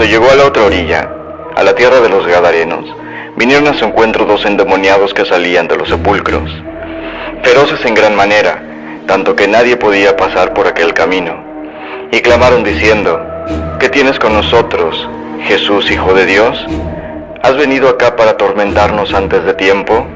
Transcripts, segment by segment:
llegó a la otra orilla, a la tierra de los Gadarenos, vinieron a su encuentro dos endemoniados que salían de los sepulcros, feroces en gran manera, tanto que nadie podía pasar por aquel camino, y clamaron diciendo: ¿Qué tienes con nosotros, Jesús, Hijo de Dios? ¿Has venido acá para atormentarnos antes de tiempo?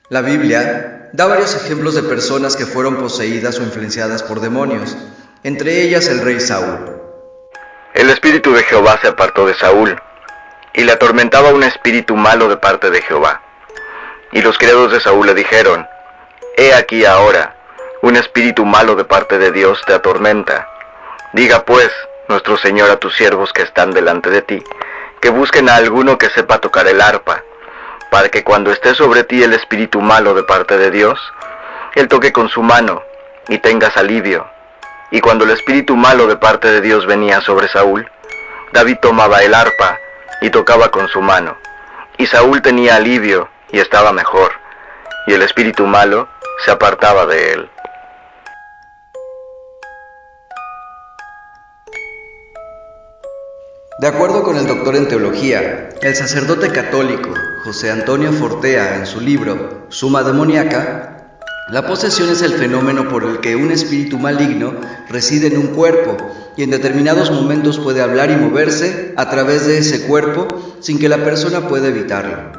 La Biblia da varios ejemplos de personas que fueron poseídas o influenciadas por demonios, entre ellas el rey Saúl. El espíritu de Jehová se apartó de Saúl, y le atormentaba un espíritu malo de parte de Jehová. Y los criados de Saúl le dijeron: He aquí ahora, un espíritu malo de parte de Dios te atormenta. Diga pues nuestro Señor a tus siervos que están delante de ti, que busquen a alguno que sepa tocar el arpa, para que cuando esté sobre ti el espíritu malo de parte de Dios, él toque con su mano y tengas alivio. Y cuando el espíritu malo de parte de Dios venía sobre Saúl, David tomaba el arpa y tocaba con su mano, y Saúl tenía alivio y estaba mejor, y el espíritu malo se apartaba de él. De acuerdo con el doctor en teología, el sacerdote católico José Antonio Fortea, en su libro Suma Demoníaca, la posesión es el fenómeno por el que un espíritu maligno reside en un cuerpo y en determinados momentos puede hablar y moverse a través de ese cuerpo sin que la persona pueda evitarlo.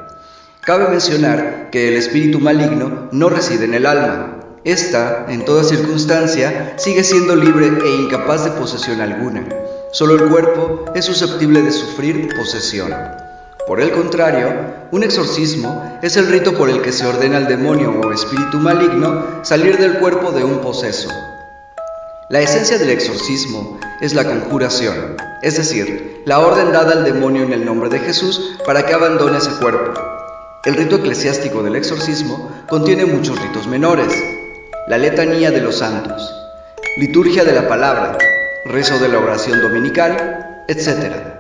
Cabe mencionar que el espíritu maligno no reside en el alma. Esta, en toda circunstancia, sigue siendo libre e incapaz de posesión alguna. Solo el cuerpo es susceptible de sufrir posesión. Por el contrario, un exorcismo es el rito por el que se ordena al demonio o espíritu maligno salir del cuerpo de un poseso. La esencia del exorcismo es la conjuración, es decir, la orden dada al demonio en el nombre de Jesús para que abandone ese cuerpo. El rito eclesiástico del exorcismo contiene muchos ritos menores: la letanía de los santos, liturgia de la palabra, rezo de la oración dominical, etc.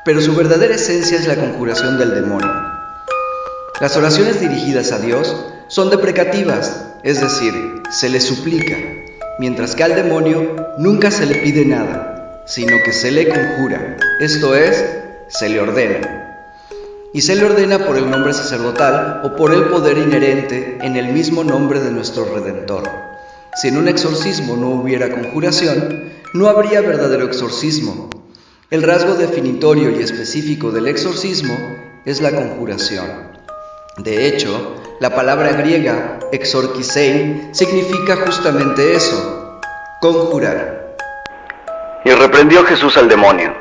Pero su verdadera esencia es la conjuración del demonio. Las oraciones dirigidas a Dios son deprecativas, es decir, se le suplica, mientras que al demonio nunca se le pide nada, sino que se le conjura, esto es, se le ordena. Y se le ordena por el nombre sacerdotal o por el poder inherente en el mismo nombre de nuestro Redentor. Si en un exorcismo no hubiera conjuración, no habría verdadero exorcismo. El rasgo definitorio y específico del exorcismo es la conjuración. De hecho, la palabra griega exorkisein significa justamente eso: conjurar. Y reprendió Jesús al demonio,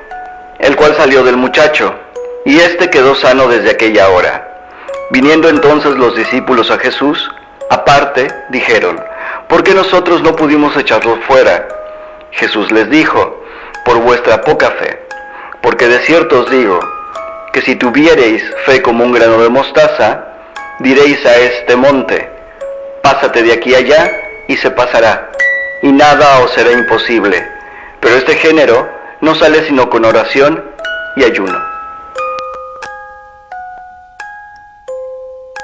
el cual salió del muchacho, y éste quedó sano desde aquella hora. Viniendo entonces los discípulos a Jesús, aparte, dijeron: ¿Por qué nosotros no pudimos echarlo fuera? Jesús les dijo: por vuestra poca fe, porque de cierto os digo, que si tuviereis fe como un grano de mostaza, diréis a este monte: pásate de aquí allá, y se pasará, y nada os será imposible. Pero este género no sale sino con oración y ayuno.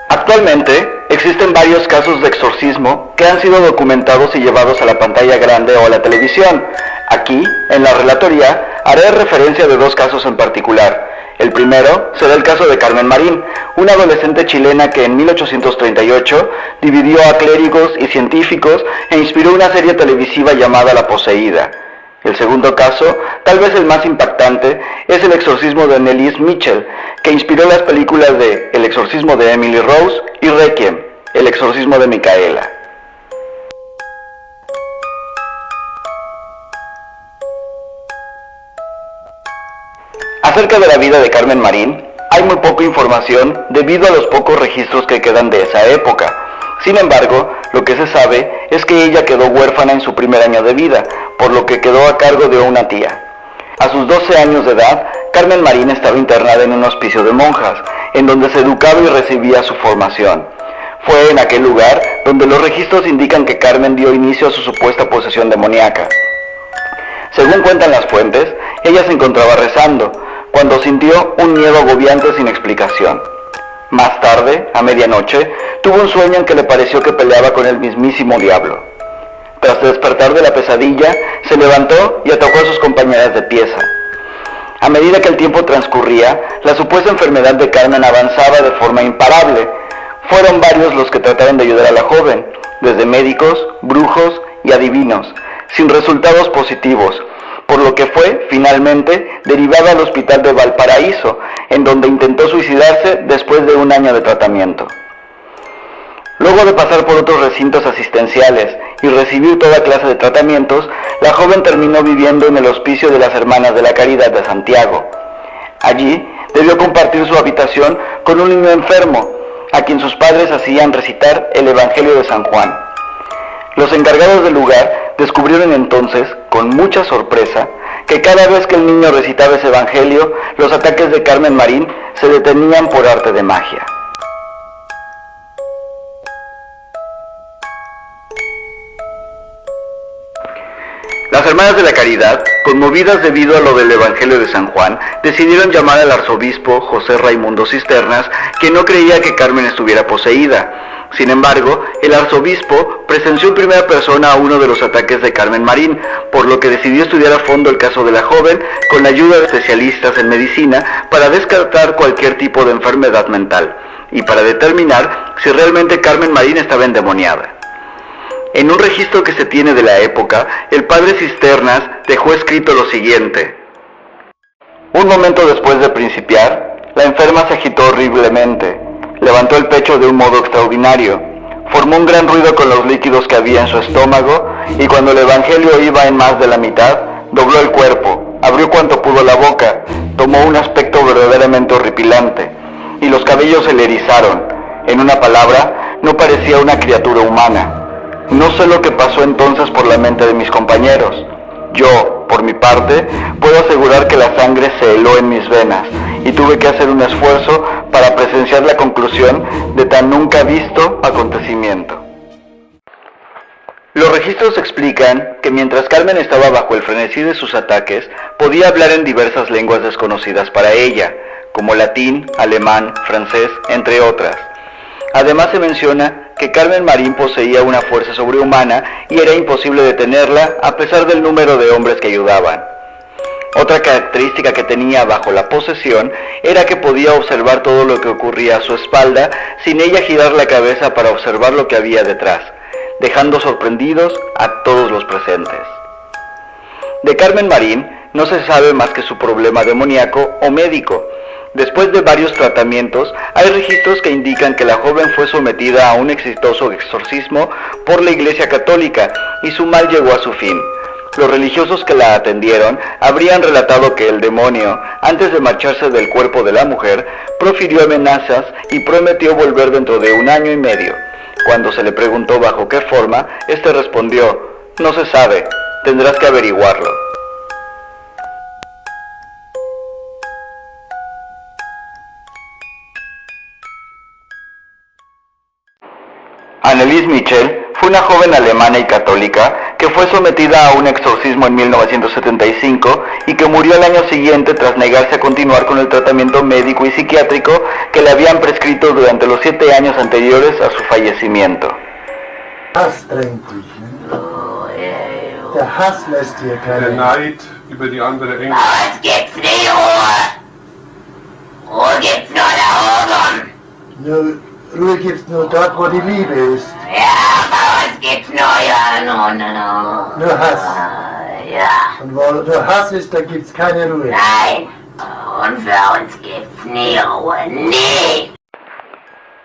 Actualmente existen varios casos de exorcismo que han sido documentados y llevados a la pantalla grande o a la televisión. Aquí, en la relatoría, haré referencia de dos casos en particular. El primero será el caso de Carmen Marín, una adolescente chilena que en 1838 dividió a clérigos y científicos e inspiró una serie televisiva llamada La Poseída. El segundo caso, tal vez el más impactante, es el exorcismo de Anneliese Michel, que inspiró las películas de El exorcismo de Emily Rose y Requiem, el exorcismo de Micaela. Acerca de la vida de Carmen Marín, hay muy poca información debido a los pocos registros que quedan de esa época. Sin embargo, lo que se sabe es que ella quedó huérfana en su primer año de vida, por lo que quedó a cargo de una tía. A sus 12 años de edad, Carmen Marín estaba internada en un hospicio de monjas, en donde se educaba y recibía su formación. Fue en aquel lugar donde los registros indican que Carmen dio inicio a su supuesta posesión demoníaca. Según cuentan las fuentes, ella se encontraba rezando, cuando sintió un miedo agobiante sin explicación. Más tarde, a medianoche, tuvo un sueño en que le pareció que peleaba con el mismísimo diablo. Tras despertar de la pesadilla, se levantó y atacó a sus compañeras de pieza. A medida que el tiempo transcurría, la supuesta enfermedad de Carmen avanzaba de forma imparable. Fueron varios los que trataron de ayudar a la joven, desde médicos, brujos y adivinos, sin resultados positivos, por lo que fue, finalmente, derivada al hospital de Valparaíso, en donde intentó suicidarse después de un año de tratamiento. Luego de pasar por otros recintos asistenciales y recibir toda clase de tratamientos, la joven terminó viviendo en el hospicio de las Hermanas de la Caridad de Santiago. Allí debió compartir su habitación con un niño enfermo, a quien sus padres hacían recitar el Evangelio de San Juan. Los encargados del lugar descubrieron entonces, con mucha sorpresa, que cada vez que el niño recitaba ese Evangelio, los ataques de Carmen Marín se detenían por arte de magia. Las Hermanas de la Caridad, conmovidas debido a lo del Evangelio de San Juan, decidieron llamar al arzobispo José Raimundo Cisternas, que no creía que Carmen estuviera poseída. Sin embargo, el arzobispo presenció en primera persona a uno de los ataques de Carmen Marín, por lo que decidió estudiar a fondo el caso de la joven con la ayuda de especialistas en medicina para descartar cualquier tipo de enfermedad mental y para determinar si realmente Carmen Marín estaba endemoniada. En un registro que se tiene de la época, el padre Cisternas dejó escrito lo siguiente: un momento después de principiar, la enferma se agitó horriblemente, levantó el pecho de un modo extraordinario, formó un gran ruido con los líquidos que había en su estómago, y cuando el Evangelio iba en más de la mitad, dobló el cuerpo, abrió cuanto pudo la boca, tomó un aspecto verdaderamente horripilante, y los cabellos se le erizaron. En una palabra, no parecía una criatura humana. No sé lo que pasó entonces por la mente de mis compañeros. Yo, por mi parte, puedo asegurar que la sangre se heló en mis venas y tuve que hacer un esfuerzo para presenciar la conclusión de tan nunca visto acontecimiento. Los registros explican que mientras Carmen estaba bajo el frenesí de sus ataques, podía hablar en diversas lenguas desconocidas para ella, como latín, alemán, francés, entre otras. Además se menciona que Carmen Marín poseía una fuerza sobrehumana y era imposible detenerla a pesar del número de hombres que ayudaban. Otra característica que tenía bajo la posesión era que podía observar todo lo que ocurría a su espalda sin ella girar la cabeza para observar lo que había detrás, dejando sorprendidos a todos los presentes. De Carmen Marín no se sabe más que su problema demoníaco o médico. Después de varios tratamientos, hay registros que indican que la joven fue sometida a un exitoso exorcismo por la Iglesia Católica y su mal llegó a su fin. Los religiosos que la atendieron habrían relatado que el demonio, antes de marcharse del cuerpo de la mujer, profirió amenazas y prometió volver dentro de 1 año y medio. Cuando se le preguntó bajo qué forma, este respondió: no se sabe, tendrás que averiguarlo. Anneliese Michel fue una joven alemana y católica que fue sometida a un exorcismo en 1975 y que murió al año siguiente tras negarse a continuar con el tratamiento médico y psiquiátrico que le habían prescrito durante los 7 años anteriores a su fallecimiento. Hass drängt dich, ne? Der Hass lässt dir keine... Der Neid über die andere Engel. Was gibt's nicht, Ruhe? Ruhe gibt's nur da oben. Ruhe gibt's nur dort, wo die Liebe ist. Ja, bei uns gibt's nur, ja, no. Nur Hass. Ja. Und wo nur Hass ist, da gibt's keine Ruhe. Nein. Und für uns gibt's nie Ruhe. Nie.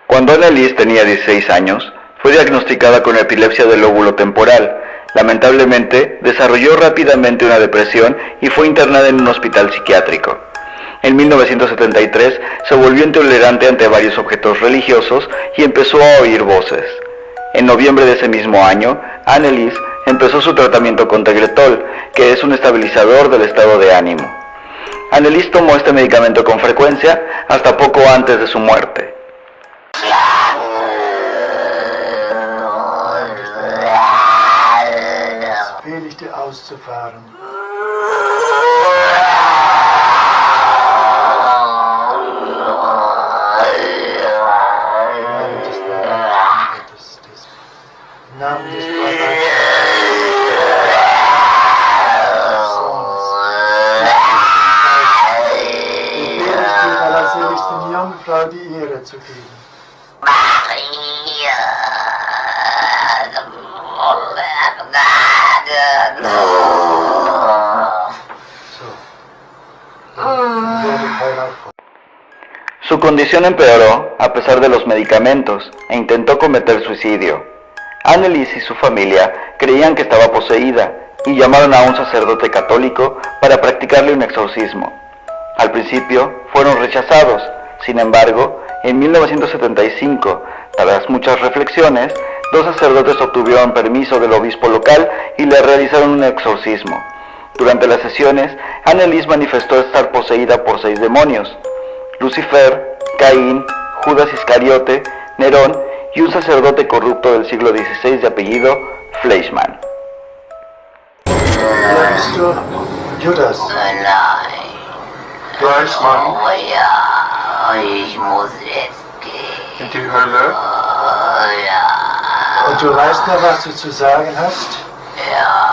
Cuando Anneliese tenía 16 años, fue diagnosticada con epilepsia del lóbulo temporal. Lamentablemente, desarrolló rápidamente una depresión y fue internada en un hospital psiquiátrico. En 1973 se volvió intolerante ante varios objetos religiosos y empezó a oír voces. En noviembre de ese mismo año, Anneliese empezó su tratamiento con Tegretol, que es un estabilizador del estado de ánimo. Anneliese tomó este medicamento con frecuencia hasta poco antes de su muerte. fortzufahren. Im Namen des Vaters, des Sohnes, wir beten dich, der allerseligsten Jungfrau die Ehre zu geben. Su condición empeoró a pesar de los medicamentos e intentó cometer suicidio. Anneliese y su familia creían que estaba poseída y llamaron a un sacerdote católico para practicarle un exorcismo. Al principio fueron rechazados, sin embargo, en 1975, tras muchas reflexiones, 2 sacerdotes obtuvieron permiso del obispo local y le realizaron un exorcismo. Durante las sesiones, Anneliese manifestó estar poseída por 6 demonios: Lucifer, Caín, Judas Iscariote, Nerón y un sacerdote corrupto del siglo XVI de apellido Fleischmann. Wer bist du? Judas. Nein. Fleischmann Oh ja, ich muss jetzt gehen. in die Hölle. Oh ja. Und du weißt noch, was du zu sagen hast? Ja.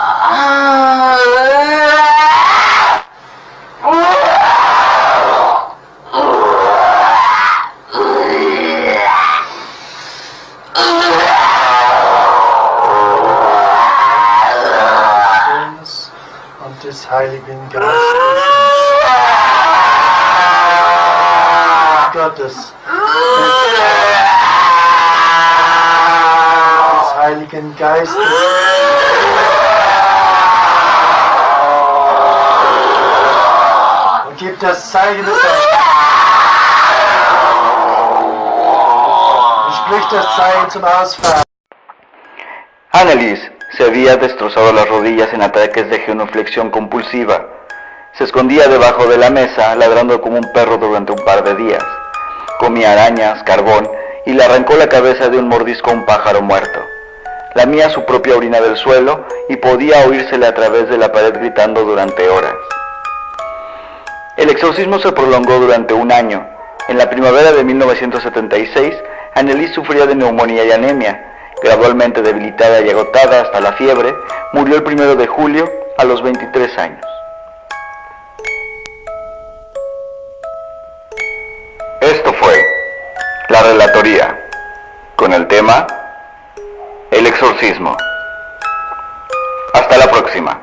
Sohnes und des Heiligen Geistes. Gottes. Des Heiligen Geistes. Und gib das Zeichen des und sprich das Zeichen zum Ausfahren. Anneliese se había destrozado las rodillas en ataques de genuflexión compulsiva. Se escondía debajo de la mesa, ladrando como un perro durante un par de días. Comía arañas, carbón y le arrancó la cabeza de un mordisco a un pájaro muerto. Lamía su propia orina del suelo y podía oírsele a través de la pared gritando durante horas. El exorcismo se prolongó durante un año. En la primavera de 1976, Anneliese sufría de neumonía y anemia. Gradualmente debilitada y agotada hasta la fiebre, murió el 1 de julio a los 23 años. Esto fue la relatoría, con el tema El exorcismo. Hasta la próxima.